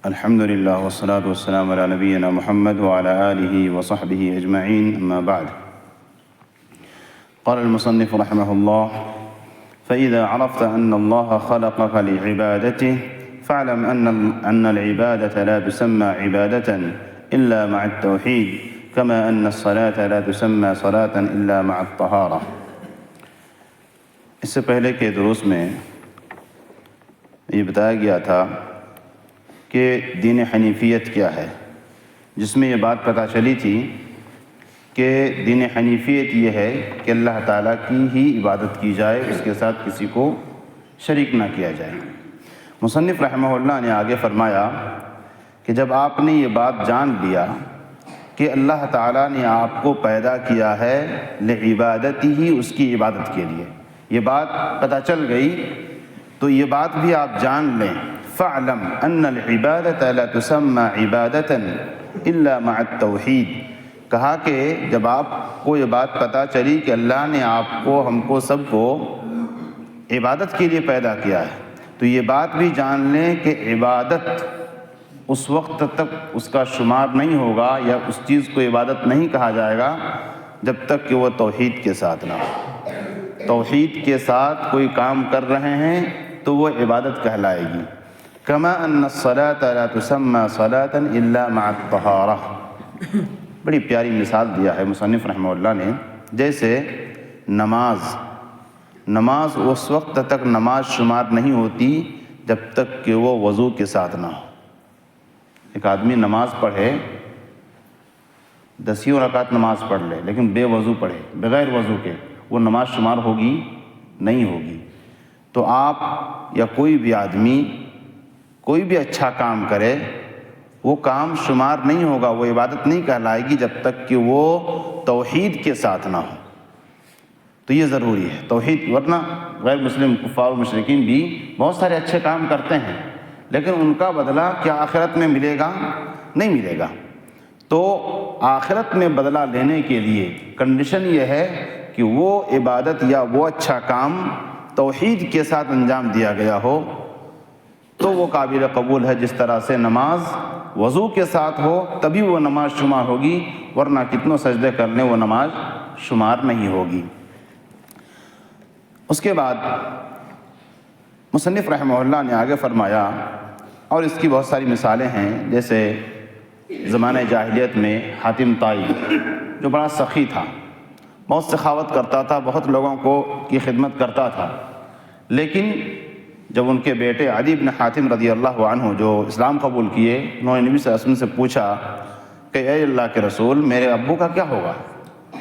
الحمد لله والصلاة والسلام على نبينا محمد وعلى آله وصحبه أجمعين، أما بعد. قال المصنف رحمه الله: فإذا عرفت أن الله خلقك لعبادته فاعلم أن العبادة لا تسمى عبادة إلا مع التوحيد، كما أن الصلاة لا تسمى صلاة إلا مع الطهارة. اس سے پہلے کے دروس میں یہ بتایا گیا تھا کہ دین حنیفیت کیا ہے، جس میں یہ بات پتہ چلی تھی کہ دین حنیفیت یہ ہے کہ اللہ تعالیٰ کی ہی عبادت کی جائے، اس کے ساتھ کسی کو شریک نہ کیا جائے. مصنف رحمہ اللہ نے آگے فرمایا کہ جب آپ نے یہ بات جان لیا کہ اللہ تعالیٰ نے آپ کو پیدا کیا ہے لعبادتی ہی، اس کی عبادت کے لیے، یہ بات پتہ چل گئی تو یہ بات بھی آپ جان لیں. فَاعْلَمْ أَنَّ الْعِبَادَةَ لَا تُسَمَّى عِبَادَةً إِلَّا مَعَ التَّوْحِيدِ. کہا کہ جب آپ کو یہ بات پتہ چلی کہ اللہ نے آپ کو، ہم کو، سب کو عبادت کے لیے پیدا کیا ہے، تو یہ بات بھی جان لیں کہ عبادت اس وقت تک اس کا شمار نہیں ہوگا یا اس چیز کو عبادت نہیں کہا جائے گا جب تک کہ وہ توحید کے ساتھ نہ ہو. توحید کے ساتھ کوئی کام کر رہے ہیں تو وہ عبادت کہلائے گی. کما ان الصلاة لا تسمى صلاة الا مع الطہارة. بڑی پیاری مثال دیا ہے مصنف رحمہ اللہ نے. جیسے نماز اس وقت تک نماز شمار نہیں ہوتی جب تک کہ وہ وضو کے ساتھ نہ ہو. ایک آدمی نماز پڑھے، 10 رکعت نماز پڑھ لے، لیکن بے وضو پڑھے، بغیر وضو کے، وہ نماز شمار ہوگی؟ نہیں ہوگی. تو آپ یا کوئی بھی آدمی کوئی بھی اچھا کام کرے، وہ کام شمار نہیں ہوگا، وہ عبادت نہیں کہلائے گی جب تک کہ وہ توحید کے ساتھ نہ ہو. تو یہ ضروری ہے توحید، ورنہ غیر مسلم کفار و مشرکین بھی بہت سارے اچھے کام کرتے ہیں، لیکن ان کا بدلہ کیا آخرت میں ملے گا؟ نہیں ملے گا. تو آخرت میں بدلہ لینے کے لیے کنڈیشن یہ ہے کہ وہ عبادت یا وہ اچھا کام توحید کے ساتھ انجام دیا گیا ہو، تو وہ قابل قبول ہے. جس طرح سے نماز وضو کے ساتھ ہو تبھی وہ نماز شمار ہوگی، ورنہ کتنوں سجدے کر لیں وہ نماز شمار نہیں ہوگی. اس کے بعد مصنف رحمہ اللہ نے آگے فرمایا، اور اس کی بہت ساری مثالیں ہیں. جیسے زمانہ جاہلیت میں حاتم طائی، جو بڑا سخی تھا، بہت سخاوت کرتا تھا، بہت لوگوں کو کی خدمت کرتا تھا، لیکن جب ان کے بیٹے عدی بن حاتم رضی اللہ عنہ جو اسلام قبول کیے، انہوں نے نبی صلی اللہ علیہ وسلم سے پوچھا کہ اے اللہ کے رسول، میرے ابو کا کیا ہوگا؟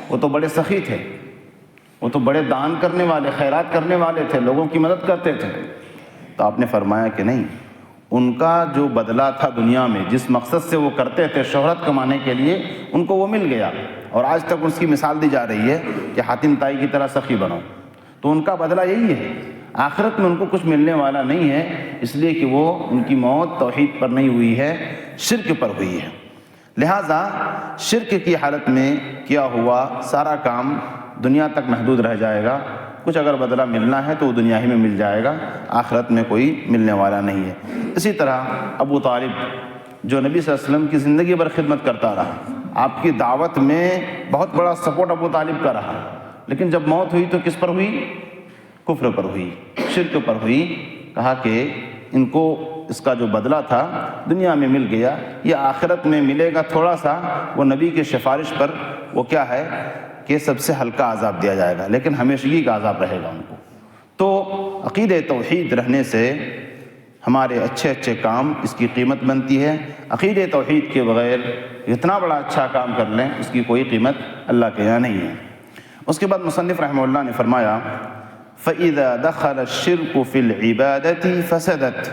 وہ تو بڑے سخی تھے، وہ تو بڑے دان کرنے والے، خیرات کرنے والے تھے، لوگوں کی مدد کرتے تھے. تو آپ نے فرمایا کہ نہیں، ان کا جو بدلہ تھا دنیا میں، جس مقصد سے وہ کرتے تھے شہرت کمانے کے لیے، ان کو وہ مل گیا، اور آج تک اس کی مثال دی جا رہی ہے کہ حاتم طائی کی طرح سخی بنو. تو ان کا بدلہ یہی ہے. آخرت میں ان کو کچھ ملنے والا نہیں ہے، اس لیے کہ وہ ان کی موت توحید پر نہیں ہوئی ہے، شرک پر ہوئی ہے. لہٰذا شرک کی حالت میں کیا ہوا، سارا کام دنیا تک محدود رہ جائے گا. کچھ اگر بدلہ ملنا ہے تو وہ دنیا ہی میں مل جائے گا، آخرت میں کوئی ملنے والا نہیں ہے. اسی طرح ابو طالب، جو نبی صلی اللہ علیہ وسلم کی زندگی بھر خدمت کرتا رہا، آپ کی دعوت میں بہت بڑا سپورٹ ابو طالب کا رہا، لیکن جب موت ہوئی تو کس پر ہوئی؟ کفر پر ہوئی، شرک پر ہوئی. کہا کہ ان کو اس کا جو بدلہ تھا دنیا میں مل گیا، یہ آخرت میں ملے گا تھوڑا سا. وہ نبی کی سفارش پر وہ کیا ہے کہ سب سے ہلکا عذاب دیا جائے گا، لیکن ہمیشگی کا عذاب رہے گا ان کو. تو عقیدہ توحید رہنے سے ہمارے اچھے اچھے کام، اس کی قیمت بنتی ہے. عقیدہ توحید کے بغیر اتنا بڑا اچھا کام کر لیں، اس کی کوئی قیمت اللہ کے یہاں نہیں ہے. اس کے بعد مصنف رحمہ اللہ نے فرمایا: فَإِذَا دَخَلَ الشِّرْكُ فِي الْعِبَادَةِ فَسَدَتْ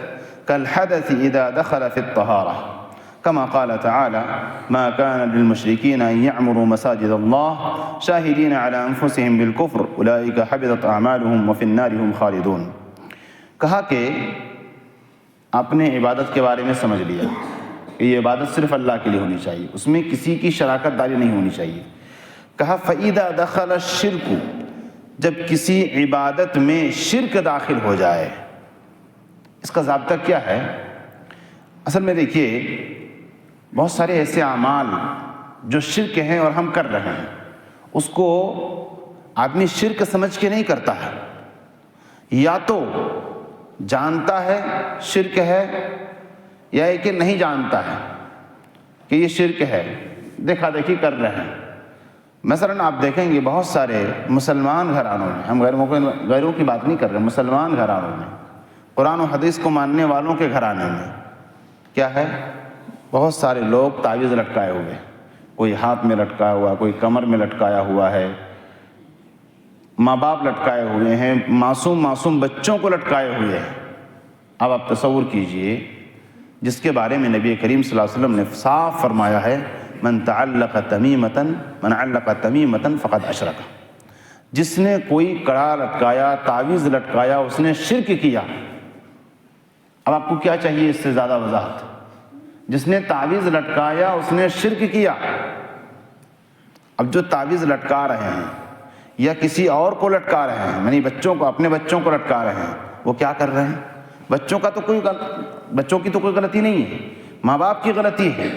كَالْحَدَثِ إِذَا دَخَلَ فِي الطَّهَارَةِ كما قال تعالى: ما كان للمشركين أن يعمروا مساجد الله شاهدين على أنفسهم بالكفر أولئك حبطت أعمالهم وفي النار هم خالدون. کہا کہ آپ نے عبادت کے بارے میں سمجھ لیا کہ یہ عبادت صرف اللہ کے لیے ہونی چاہیے، اس میں کسی کی شراکت داری نہیں ہونی چاہیے. کہا فَإِذَا دَخَلَ الشِّرْكُ، جب کسی عبادت میں شرک داخل ہو جائے. اس کا ضابطہ کیا ہے؟ اصل میں دیکھیے بہت سارے ایسے اعمال جو شرک ہیں اور ہم کر رہے ہیں، اس کو آدمی شرک سمجھ کے نہیں کرتا ہے، یا تو جانتا ہے شرک ہے یا یہ کہ نہیں جانتا ہے کہ یہ شرک ہے، دیکھا دیکھی کر رہے ہیں۔ مثلاً آپ دیکھیں گے بہت سارے مسلمان گھرانوں میں، ہم غیروں کی بات نہیں کر رہے، مسلمان گھرانوں میں، قرآن و حدیث کو ماننے والوں کے گھرانے میں کیا ہے، بہت سارے لوگ تعویذ لٹکائے ہوئے، کوئی ہاتھ میں لٹکایا ہوا، کوئی کمر میں لٹکایا ہوا ہے، ماں باپ لٹکائے ہوئے ہیں، معصوم بچوں کو لٹکائے ہوئے ہیں۔ اب آپ تصور کیجئے، جس کے بارے میں نبی کریم صلی اللہ علیہ وسلم نے صاف فرمایا ہے من علق تمیمۃ فقد اشرک، جس نے کوئی کڑا لٹکایا، تعویذ لٹکایا، اس نے شرک کیا۔ اب آپ کو کیا چاہیے اس سے زیادہ وضاحت؟ جس نے تعویذ لٹکایا اس نے شرک کیا۔ اب جو تعویذ لٹکا رہے ہیں یا کسی اور کو لٹکا رہے ہیں، یعنی بچوں کو، اپنے بچوں کو لٹکا رہے ہیں، وہ کیا کر رہے ہیں؟ بچوں کی تو کوئی غلطی نہیں ہے، ماں باپ کی غلطی ہے،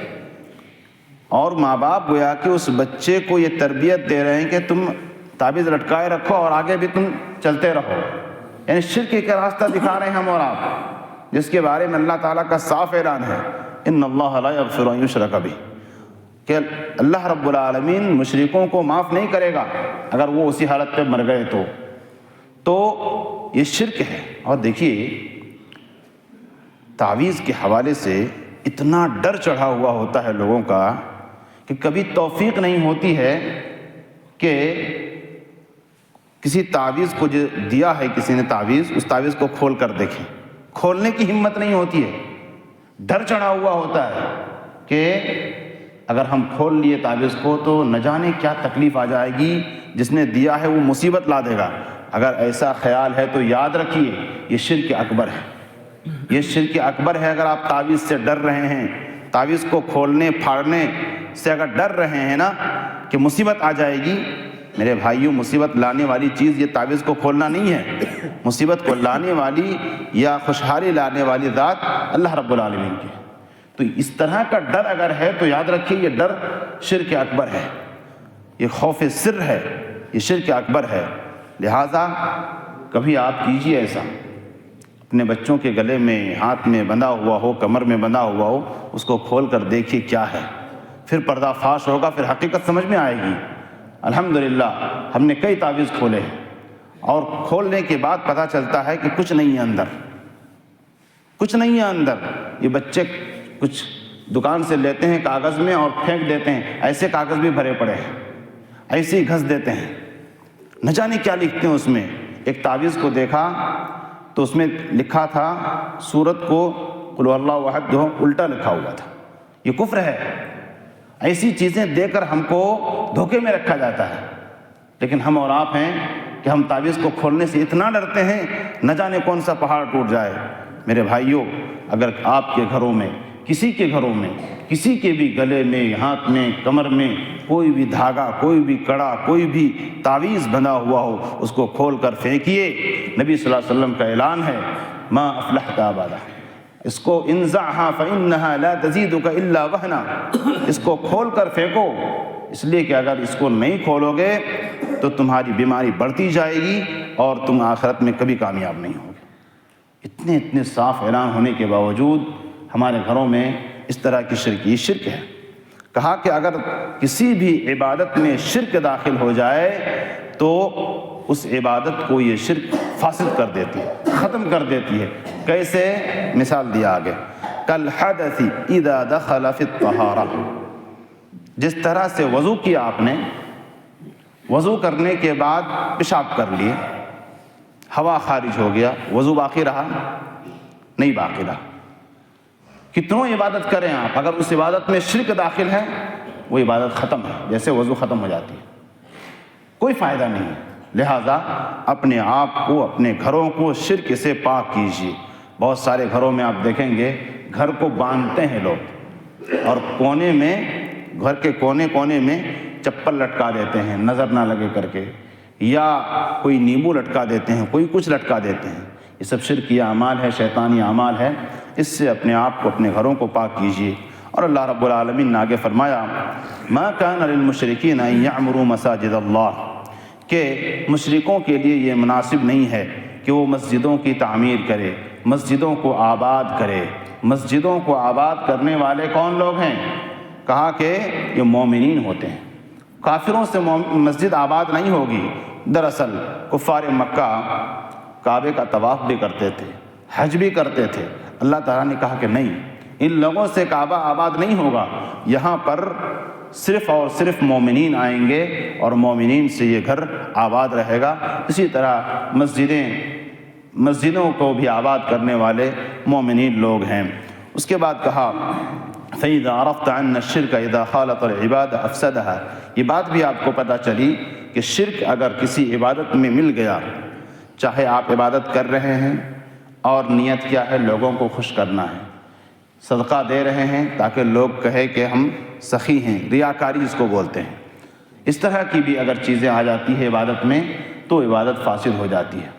اور ماں باپ گویا کہ اس بچے کو یہ تربیت دے رہے ہیں کہ تم تعویذ لٹکائے رکھو اور آگے بھی تم چلتے رہو، یعنی شرک کا راستہ دکھا رہے ہیں ہم اور آپ، جس کے بارے میں اللہ تعالیٰ کا صاف اعلان ہے ان اللہ لا یغفر ان یشرک بہ، کہ اللہ رب العالمین مشرکوں کو معاف نہیں کرے گا اگر وہ اسی حالت پہ مر گئے تو یہ شرک ہے۔ اور دیکھیے تعویذ کے حوالے سے اتنا ڈر چڑھا ہوا ہوتا ہے لوگوں کا کہ کبھی توفیق نہیں ہوتی ہے کہ کسی تعویذ کو جو دیا ہے کسی نے تعویذ، اس تعویذ کو کھول کر دیکھیں، کھولنے کی ہمت نہیں ہوتی ہے، ڈر چڑھا ہوا ہوتا ہے کہ اگر ہم کھول لیے تعویذ کو تو نہ جانے کیا تکلیف آ جائے گی، جس نے دیا ہے وہ مصیبت لا دے گا۔ اگر ایسا خیال ہے تو یاد رکھیے یہ شرک اکبر ہے، یہ شرک اکبر ہے۔ اگر آپ تعویذ سے ڈر رہے ہیں، تعویذ کو کھولنے پھاڑنے سے اگر ڈر رہے ہیں نا کہ مصیبت آ جائے گی، میرے بھائیوں مصیبت لانے والی چیز یہ تعویذ کو کھولنا نہیں ہے، مصیبت کو لانے والی یا خوشحالی لانے والی ذات اللہ رب العالمین کی ہے۔ تو اس طرح کا ڈر اگر ہے تو یاد رکھیے یہ ڈر شرک اکبر ہے، یہ خوف سر ہے، یہ شرک اکبر ہے۔ لہٰذا کبھی آپ کیجئے ایسا، اپنے بچوں کے گلے میں، ہاتھ میں بندھا ہوا ہو، کمر میں بندھا ہوا ہو، اس کو کھول کر دیکھیے کیا ہے، پھر پردہ فاش ہوگا، پھر حقیقت سمجھ میں آئے گی۔ الحمدللہ ہم نے کئی تعویذ کھولے ہیں اور کھولنے کے بعد پتہ چلتا ہے کہ کچھ نہیں ہے اندر، کچھ نہیں ہے اندر۔ یہ بچے کچھ دکان سے لیتے ہیں کاغذ میں اور پھینک دیتے ہیں، ایسے کاغذ بھی بھرے پڑے ہیں، ایسے ہی گھس دیتے ہیں، نہ جانے کیا لکھتے ہیں اس میں۔ ایک تعویذ کو دیکھا تو اس میں لکھا تھا سورت کو قل اللہ احد جو الٹا لکھا ہوا تھا، یہ کفر ہے۔ ایسی چیزیں دے کر ہم کو دھوکے میں رکھا جاتا ہے، لیکن ہم اور آپ ہیں کہ ہم تعویذ کو کھولنے سے اتنا ڈرتے ہیں نہ جانے کون سا پہاڑ ٹوٹ جائے۔ میرے بھائیوں اگر آپ کے گھروں میں، کسی کے گھروں میں، کسی کے بھی گلے میں، ہاتھ میں، کمر میں کوئی بھی دھاگا، کوئی بھی کڑا، کوئی بھی تعویذ بندھا ہوا ہو، اس کو کھول کر پھینکیے۔ نبی صلی اللہ علیہ وسلم کا اعلان ہے ما افلحت ابدا، اس کو انزعها فانها لا تزيدك الا وهنا، اس کو کھول کر پھینکو، اس لیے کہ اگر اس کو نہیں کھولو گے تو تمہاری بیماری بڑھتی جائے گی اور تم آخرت میں کبھی کامیاب نہیں ہوگے۔ اتنے صاف اعلان ہونے کے باوجود ہمارے گھروں میں اس طرح کی شرک، یہ شرک ہے۔ کہا کہ اگر کسی بھی عبادت میں شرک داخل ہو جائے تو اس عبادت کو یہ شرک فاسد کر دیتی ہے، ختم کر دیتی ہے۔ کیسے؟ مثال دیا آگے، کالحدث اذا دخل فی الطہارہ، جس طرح سے وضو کیا آپ نے، وضو کرنے کے بعد پیشاب کر لیے، ہوا خارج ہو گیا، وضو باقی رہا؟ نہیں باقی رہا۔ کتنوں عبادت کریں آپ، اگر اس عبادت میں شرک داخل ہے وہ عبادت ختم ہے، جیسے وضو ختم ہو جاتی ہے، کوئی فائدہ نہیں ہے۔ لہٰذا اپنے آپ کو، اپنے گھروں کو شرک سے پاک کیجیے۔ بہت سارے گھروں میں آپ دیکھیں گے گھر کو باندھتے ہیں لوگ، اور کونے میں، گھر کے کونے کونے میں چپل لٹکا دیتے ہیں نظر نہ لگے کر کے، یا کوئی نیمبو لٹکا دیتے ہیں، کوئی کچھ لٹکا دیتے ہیں۔ یہ سب شرکی اعمال ہے، شیطانی اعمال ہے۔ اس سے اپنے آپ کو اپنے گھروں کو پاک کیجیے۔ اور اللہ رب العالمین نے آگے فرمایا ما کان للمشرکین ان یعمروا مساجد اللہ، کہ مشرکوں کے لیے یہ مناسب نہیں ہے کہ وہ مسجدوں کی تعمیر کرے، مسجدوں کو آباد کرے۔ مسجدوں کو آباد کرنے والے کون لوگ ہیں؟ کہا کہ یہ مومنین ہوتے ہیں۔ کافروں سے مسجد آباد نہیں ہوگی۔ دراصل کفار مکہ کعبے کا طواف بھی کرتے تھے، حج بھی کرتے تھے۔ اللہ تعالیٰ نے کہا کہ نہیں، ان لوگوں سے کعبہ آباد نہیں ہوگا، یہاں پر صرف اور صرف مومنین آئیں گے اور مومنین سے یہ گھر آباد رہے گا۔ اسی طرح مسجدوں کو بھی آباد کرنے والے مومنین لوگ ہیں۔ اس کے بعد کہا فَإِذَا عَرَفْتَ أَنَّ الشِّرْكَ إِذَا خَالَطَ الْعِبَادَ أَفْسَدَهَا، یہ بات بھی آپ کو پتہ چلی کہ شرک اگر کسی عبادت میں مل گیا، چاہے آپ عبادت کر رہے ہیں اور نیت کیا ہے لوگوں کو خوش کرنا ہے، صدقہ دے رہے ہیں تاکہ لوگ کہے کہ ہم سخی ہیں، ریاکاری اس کو بولتے ہیں، اس طرح کی بھی اگر چیزیں آ جاتی ہے عبادت میں تو عبادت فاسد ہو جاتی ہے۔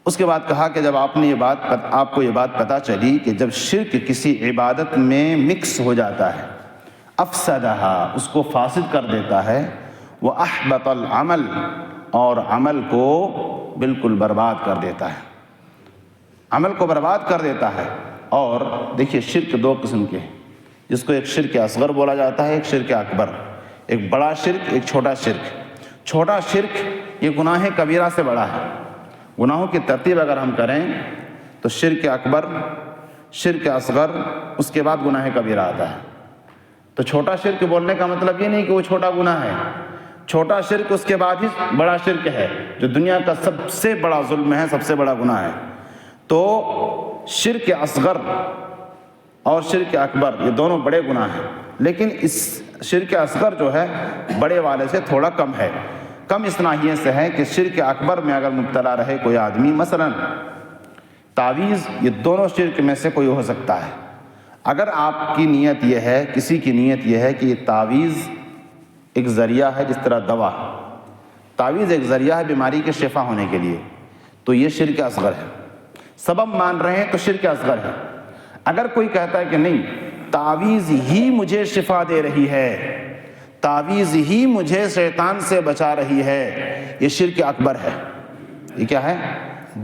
اس کے بعد کہا کہ جب آپ کو یہ بات پتہ چلی کہ جب شرک کسی عبادت میں مکس ہو جاتا ہے، افسدہا، اس کو فاسد کر دیتا ہے، وَأَحْبَطَ الْعَمَلَ، اور عمل کو بالکل برباد کر دیتا ہے، عمل کو برباد کر دیتا ہے۔ اور دیکھیے شرک دو قسم کے ہیں، جس کو ایک شرک اصغر بولا جاتا ہے، ایک شرک اکبر، ایک بڑا شرک، ایک چھوٹا شرک۔ چھوٹا شرک یہ گناہ کبیرہ سے بڑا ہے۔ گناہوں کی ترتیب اگر ہم کریں تو شرک اکبر، شرک اصغر، اس کے بعد گناہ کبیرہ آتا ہے۔ تو چھوٹا شرک بولنے کا مطلب یہ نہیں کہ وہ چھوٹا گناہ ہے، چھوٹا شرک اس کے بعد ہی بڑا شرک ہے، جو دنیا کا سب سے بڑا ظلم ہے، سب سے بڑا گناہ ہے۔ تو شرک اصغر اور شرک اکبر یہ دونوں بڑے گناہ ہیں، لیکن اس شرک اصغر جو ہے بڑے والے سے تھوڑا کم ہے۔ کم اس ناحیے سے ہے کہ شرک اکبر میں اگر مبتلا رہے کوئی آدمی، مثلا تعویذ، یہ دونوں شرک میں سے کوئی ہو سکتا ہے۔ اگر آپ کی نیت یہ ہے، کسی کی نیت یہ ہے کہ یہ تعویذ ایک ذریعہ ہے، جس طرح دوا، تعویذ ایک ذریعہ ہے بیماری کے شفا ہونے کے لیے، تو یہ شرک اصغر ہے۔ سبب مان رہے ہیں تو شرک اصغر ہے۔ اگر کوئی کہتا ہے کہ نہیں، تعویذ ہی مجھے شفا دے رہی ہے، تعویذ ہی مجھے شیطان سے بچا رہی ہے، یہ شرک اکبر ہے۔ یہ کیا ہے؟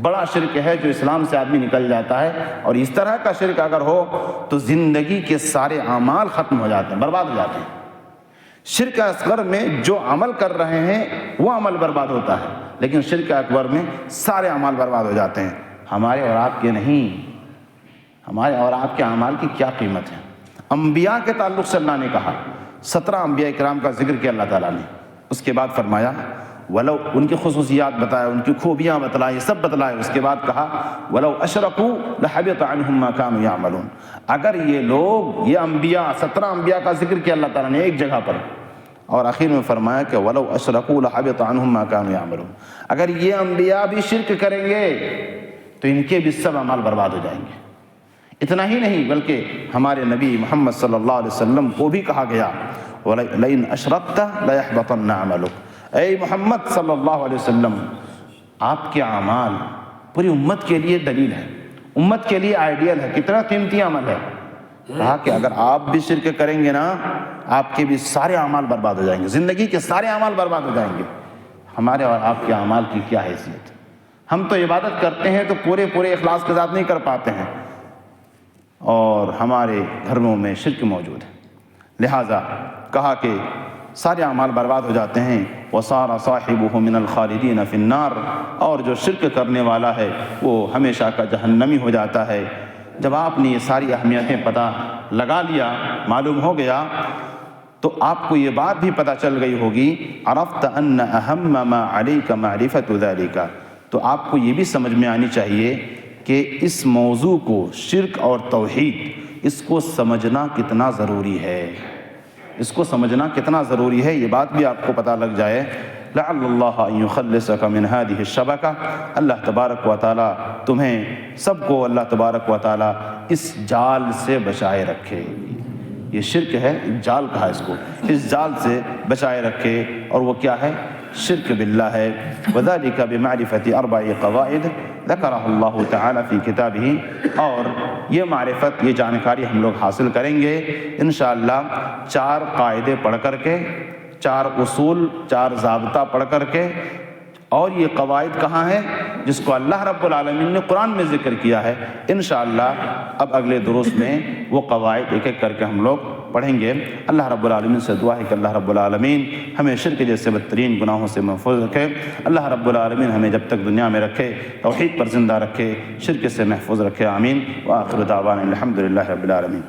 بڑا شرک ہے، جو اسلام سے آدمی نکل جاتا ہے۔ اور اس طرح کا شرک اگر ہو تو زندگی کے سارے اعمال ختم ہو جاتے ہیں، برباد ہو جاتے ہیں۔ شرک اصغر میں جو عمل کر رہے ہیں وہ عمل برباد ہوتا ہے، لیکن شرک اکبر میں سارے اعمال برباد ہو جاتے ہیں۔ ہمارے اور آپ کے نہیں، ہمارے اور آپ کے اعمال کی کیا قیمت ہے؟ انبیاء کے تعلق سے اللہ نے کہا، 17 انبیاء کرام کا ذکر کیا اللہ تعالیٰ نے۔ اس کے بعد فرمایا ولو، ان کی خصوصیات بتائے، ان کی خوبیاں بتلائے، سب بتلائے۔ اس کے بعد کہا ولو اشرکوا لحبط عنہم ما كانوا يعملون، اگر یہ لوگ، یہ انبیاء، 17 انبیاء کا ذکر کیا اللہ تعالیٰ نے ایک جگہ پر، اور آخر میں فرمایا کہ ولو اشرکوا لحبط عنہم ما كانوا يعملون، اگر یہ انبیاء بھی شرک کریں گے تو ان کے بھی سب اعمال برباد ہو جائیں گے۔ اتنا ہی نہیں بلکہ ہمارے نبی محمد صلی اللہ علیہ وسلم کو بھی کہا گیا لئن اشرکت لیحبطن عملک، اے محمد صلی اللہ علیہ وسلم، آپ کے اعمال پوری امت کے لیے دلیل ہے، امت کے لیے آئیڈیل ہے، کتنا قیمتی عمل ہے۔ کہا کہ اگر آپ بھی شرک کریں گے نا، آپ کے بھی سارے اعمال برباد ہو جائیں گے، زندگی کے سارے اعمال برباد ہو جائیں گے۔ ہمارے اور آپ کے اعمال کی کیا حیثیت؟ ہم تو عبادت کرتے ہیں تو پورے اخلاص کے ساتھ نہیں کر پاتے ہیں، اور ہمارے گھروں میں شرک موجود ہے۔ لہٰذا کہا کہ سارے اعمال برباد ہو جاتے ہیں۔ وَصَارَ صَاحِبُهُ مِنَ الْخَالِدِينَ فِي النَّارِ، اور جو شرک کرنے والا ہے وہ ہمیشہ کا جہنمی ہو جاتا ہے۔ جب آپ نے یہ ساری اہمیتیں پتہ لگا لیا، معلوم ہو گیا، تو آپ کو یہ بات بھی پتہ چل گئی ہوگی عرفت ان اہم ما علیک معرفت ذلک، تو آپ کو یہ بھی سمجھ میں آنی چاہیے کہ اس موضوع کو، شرک اور توحید، اس کو سمجھنا کتنا ضروری ہے، اس کو سمجھنا کتنا ضروری ہے، یہ بات بھی آپ کو پتہ لگ جائے۔ لعل اللہ ان یخلصک من هذه الشبکہ، اللہ تبارک و تعالیٰ تمہیں سب کو، اللہ تبارک و تعالیٰ اس جال سے بچائے رکھے۔ یہ شرک ہے، ایک جال کہا اس کو، اس جال سے بچائے رکھے، اور وہ کیا ہے؟ شرک باللہ ہے۔ وذلک بمعرفت 4 قواعد ذکرہ اللہ تعالی فی کتابہ، اور یہ معرفت، یہ جانکاری ہم لوگ حاصل کریں گے انشاءاللہ 4 قاعدے پڑھ کر کے، 4 اصول، 4 ضابطہ پڑھ کر کے۔ اور یہ قواعد کہاں ہیں؟ جس کو اللہ رب العالمین نے قرآن میں ذکر کیا ہے۔ انشاءاللہ اب اگلے دروس میں وہ قواعد ایک ایک کر کے ہم لوگ پڑھیں گے۔ اللہ رب العالمین سے دعا ہے کہ اللہ رب العالمین ہمیں شرک جیسے بدترین گناہوں سے محفوظ رکھے۔ اللہ رب العالمین ہمیں جب تک دنیا میں رکھے توحید پر زندہ رکھے، شرک سے محفوظ رکھے، آمین۔ وآخر دعوانا الحمدللہ رب العالمین۔